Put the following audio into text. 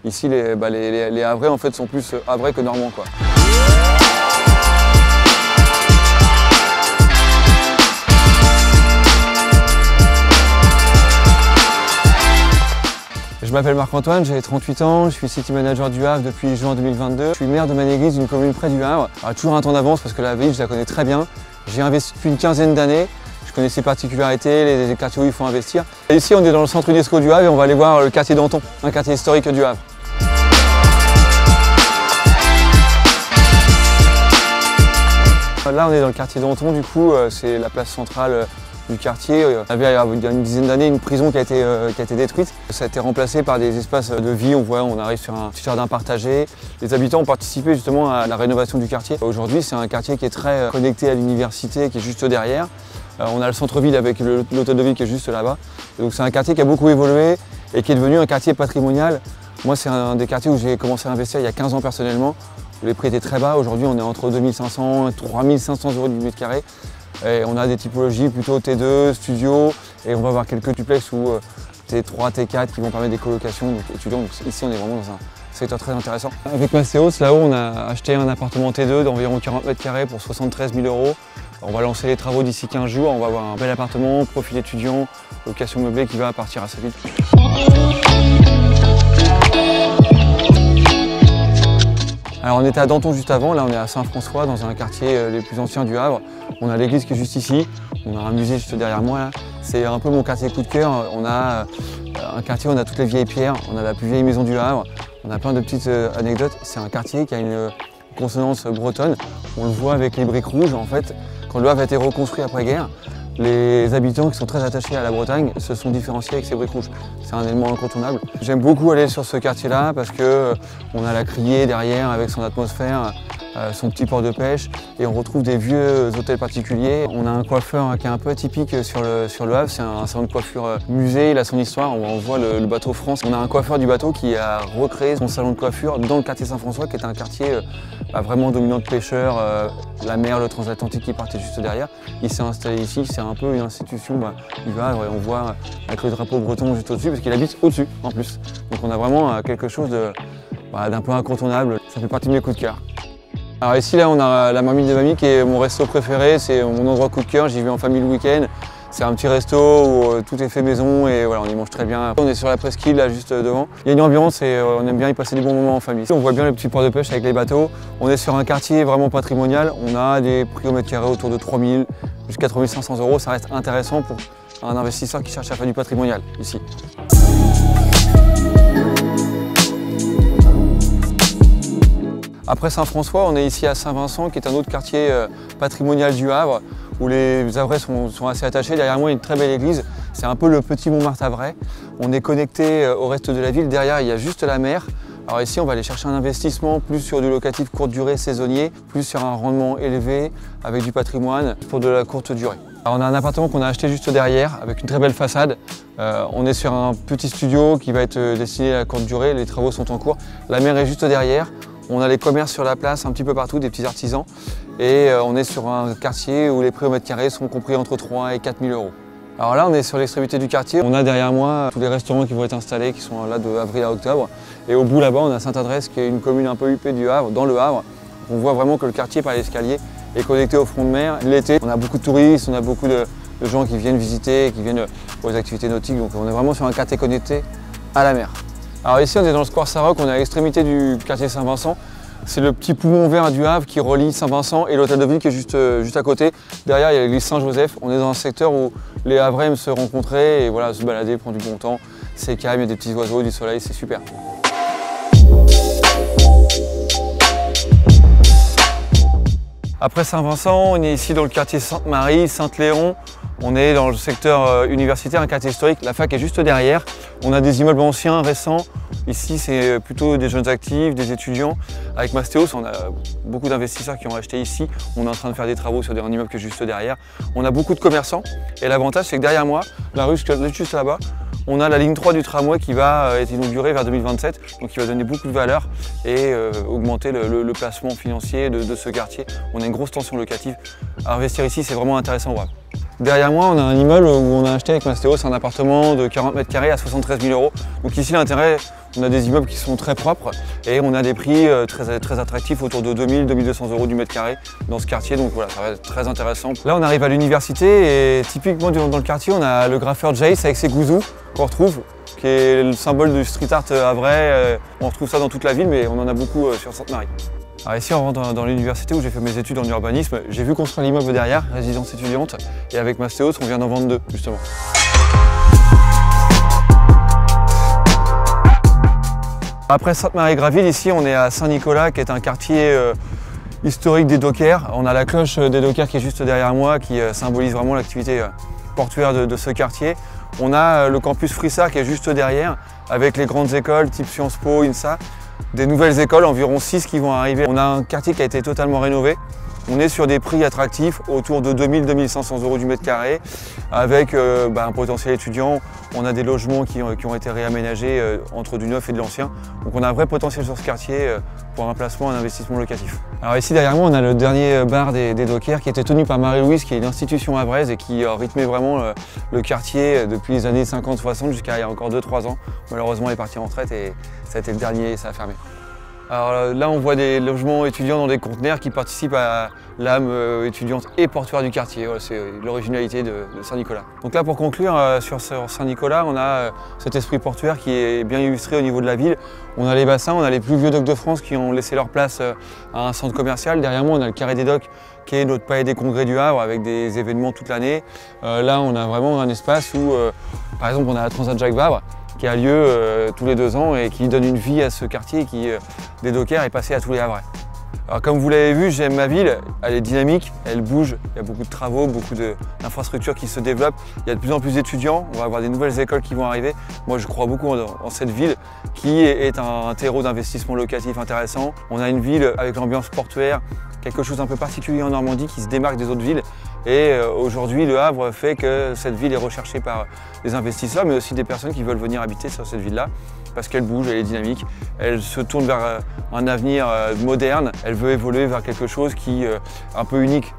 Ici, les Havrais en fait, sont plus Havrais que Normands, quoi. Je m'appelle Marc-Antoine, j'ai 38 ans, je suis city manager du Havre depuis juin 2022. Je suis maire de Manéglise, une commune près du Havre. Alors, toujours un temps d'avance parce que la ville, je la connais très bien. J'ai investi depuis une quinzaine d'années. Je connais ses particularités, les quartiers où il faut investir. Et ici, on est dans le centre UNESCO du Havre et on va aller voir le quartier d'Anton, un quartier historique du Havre. Là, on est dans le quartier d'Anton, du coup, c'est la place centrale du quartier. Il y a une dizaine d'années une prison qui a été détruite. Ça a été remplacé par des espaces de vie. On arrive sur un petit jardin partagé. Les habitants ont participé justement à la rénovation du quartier. Aujourd'hui, c'est un quartier qui est très connecté à l'université, qui est juste derrière. On a le centre-ville avec l'hôtel de ville qui est juste là-bas. Donc c'est un quartier qui a beaucoup évolué et qui est devenu un quartier patrimonial. Moi, c'est un des quartiers où j'ai commencé à investir il y a 15 ans personnellement. Les prix étaient très bas. Aujourd'hui, on est entre 2500 et 3500 € du mètre carré. Et on a des typologies plutôt T2, studio, et on va avoir quelques duplex ou T3, T4 qui vont permettre des colocations étudiants. Donc ici, on est vraiment dans un secteur très intéressant. Avec Mastéos, là-haut, on a acheté un appartement T2 d'environ 40 mètres carrés pour 73 000 €. On va lancer les travaux d'ici 15 jours. On va avoir un bel appartement, profil étudiant, location meublée qui va partir assez vite. Alors on était à Danton juste avant, là on est à Saint-François, dans un quartier les plus anciens du Havre. On a l'église qui est juste ici, on a un musée juste derrière moi là. C'est un peu mon quartier coup de cœur. On a un quartier où on a toutes les vieilles pierres, on a la plus vieille maison du Havre, on a plein de petites anecdotes. C'est un quartier qui a une consonance bretonne. On le voit avec les briques rouges en fait. Quand le Havre a été reconstruit après-guerre, les habitants qui sont très attachés à la Bretagne se sont différenciés avec ces briques rouges. C'est un élément incontournable. J'aime beaucoup aller sur ce quartier-là parce qu'on a la criée derrière avec son atmosphère, son petit port de pêche et on retrouve des vieux hôtels particuliers. On a un coiffeur qui est un peu atypique sur le Havre, c'est un salon de coiffure musée, il a son histoire, on voit le bateau France. On a un coiffeur du bateau qui a recréé son salon de coiffure dans le quartier Saint-François qui est un quartier vraiment dominant de pêcheurs, la mer, le transatlantique qui partait juste derrière. Il s'est installé ici, c'est un peu une institution du Havre et on voit avec le drapeau breton juste au-dessus parce qu'il habite au-dessus en plus. Donc on a vraiment quelque chose d'un peu incontournable, ça fait partie de mes coups de cœur. Alors ici là on a la marmite de mamie qui est mon resto préféré, c'est mon endroit coup de cœur, j'y vais en famille le week-end. C'est un petit resto où tout est fait maison et voilà, on y mange très bien. On est sur la presqu'île là juste devant. Il y a une ambiance et on aime bien y passer des bons moments en famille. On voit bien les petits ports de pêche avec les bateaux. On est sur un quartier vraiment patrimonial. On a des prix au mètre carré autour de 3 000 jusqu'à 3 500 €. Ça reste intéressant pour un investisseur qui cherche à faire du patrimonial ici. Après Saint-François, on est ici à Saint-Vincent, qui est un autre quartier patrimonial du Havre, où les Havrais sont assez attachés. Derrière moi, il y a une très belle église. C'est un peu le petit Montmartre havrais. On est connecté au reste de la ville. Derrière, il y a juste la mer. Alors ici, on va aller chercher un investissement plus sur du locatif courte durée saisonnier, plus sur un rendement élevé avec du patrimoine pour de la courte durée. Alors on a un appartement qu'on a acheté juste derrière avec une très belle façade. On est sur un petit studio qui va être destiné à la courte durée. Les travaux sont en cours. La mer est juste derrière. On a les commerces sur la place un petit peu partout, des petits artisans. Et on est sur un quartier où les prix au mètre carré sont compris entre 3 et 4 000 €. Alors là, on est sur l'extrémité du quartier. On a derrière moi tous les restaurants qui vont être installés, qui sont là de avril à octobre. Et au bout là-bas, on a Sainte-Adresse, qui est une commune un peu huppée du Havre, dans le Havre. On voit vraiment que le quartier, par l'escalier, est connecté au front de mer. L'été, on a beaucoup de touristes, on a beaucoup de gens qui viennent visiter, qui viennent pour les activités nautiques. Donc on est vraiment sur un quartier connecté à la mer. Alors ici, on est dans le square Saint-Roch, on est à l'extrémité du quartier Saint-Vincent. C'est le petit poumon vert du Havre qui relie Saint-Vincent et l'hôtel de ville qui est juste à côté. Derrière, il y a l'église Saint-Joseph. On est dans un secteur où les Havrais aiment se rencontrer et voilà, se balader, prendre du bon temps. C'est calme, il y a des petits oiseaux, du soleil, c'est super. Après Saint-Vincent, on est ici dans le quartier Sainte-Marie, Saint-Léon. On est dans le secteur universitaire, un quartier historique. La fac est juste derrière. On a des immeubles anciens, récents. Ici, c'est plutôt des jeunes actifs, des étudiants. Avec Mastéos, on a beaucoup d'investisseurs qui ont acheté ici. On est en train de faire des travaux sur un immeuble qui est juste derrière. On a beaucoup de commerçants. Et l'avantage, c'est que derrière moi, la rue juste là-bas, on a la ligne 3 du tramway qui va être inaugurée vers 2027, donc qui va donner beaucoup de valeur et augmenter le placement financier de ce quartier. On a une grosse tension locative. À investir ici, c'est vraiment intéressant. Voilà. Derrière moi, on a un immeuble où on a acheté avec Mastéos un appartement de 40 mètres carrés à 73 000 €. Donc ici, l'intérêt, on a des immeubles qui sont très propres et on a des prix très attractifs autour de 2000 2200 € du mètre carré dans ce quartier. Donc voilà, ça va être très intéressant. Là, on arrive à l'université et typiquement dans le quartier, on a le graffeur Jace avec ses gouzous qu'on retrouve, qui est le symbole du street art havrais. On retrouve ça dans toute la ville, mais on en a beaucoup sur Sainte-Marie. Alors ici, on rentre dans l'université où j'ai fait mes études en urbanisme. J'ai vu construire l'immeuble derrière, résidence étudiante, et avec Mastéos, on vient d'en vendre 2, justement. Après Sainte-Marie-Graville, ici, on est à Saint-Nicolas, qui est un quartier historique des dockers. On a la cloche des dockers qui est juste derrière moi, qui symbolise vraiment l'activité portuaire de ce quartier. On a le campus Frissard qui est juste derrière, avec les grandes écoles type Sciences Po, INSA. Des nouvelles écoles, environ 6 qui vont arriver. On a un quartier qui a été totalement rénové. On est sur des prix attractifs, autour de 2000 2500 € du mètre carré, avec un potentiel étudiant. On a des logements qui ont été réaménagés entre du neuf et de l'ancien. Donc on a un vrai potentiel sur ce quartier pour un placement, un investissement locatif. Alors ici derrière moi, on a le dernier bar des dockers qui était tenu par Marie-Louise, qui est une institution havraise et qui rythmait vraiment le quartier depuis les années 50-60 jusqu'à il y a encore 2-3 ans. Malheureusement, elle est partie en retraite et ça a été le dernier et ça a fermé. Alors là, on voit des logements étudiants dans des conteneurs qui participent à l'âme étudiante et portuaire du quartier. Voilà, c'est l'originalité de Saint-Nicolas. Donc là, pour conclure, sur Saint-Nicolas, on a cet esprit portuaire qui est bien illustré au niveau de la ville. On a les bassins, on a les plus vieux docks de France qui ont laissé leur place à un centre commercial. Derrière moi, on a le Carré des Docks qui est notre palais des congrès du Havre avec des événements toute l'année. Là, on a vraiment un espace où, par exemple, on a la Transat Jacques Vabre, qui a lieu tous les 2 ans et qui donne une vie à ce quartier qui, des dockers, est passé à tous les Havrais. Alors comme vous l'avez vu, j'aime ma ville, elle est dynamique, elle bouge, il y a beaucoup de travaux, beaucoup d'infrastructures qui se développent, il y a de plus en plus d'étudiants, on va avoir des nouvelles écoles qui vont arriver. Moi je crois beaucoup en cette ville qui est un terreau d'investissement locatif intéressant. On a une ville avec l'ambiance portuaire, quelque chose d'un peu particulier en Normandie qui se démarque des autres villes. Et aujourd'hui, Le Havre fait que cette ville est recherchée par des investisseurs, mais aussi des personnes qui veulent venir habiter sur cette ville-là, parce qu'elle bouge, elle est dynamique, elle se tourne vers un avenir moderne, elle veut évoluer vers quelque chose qui est un peu unique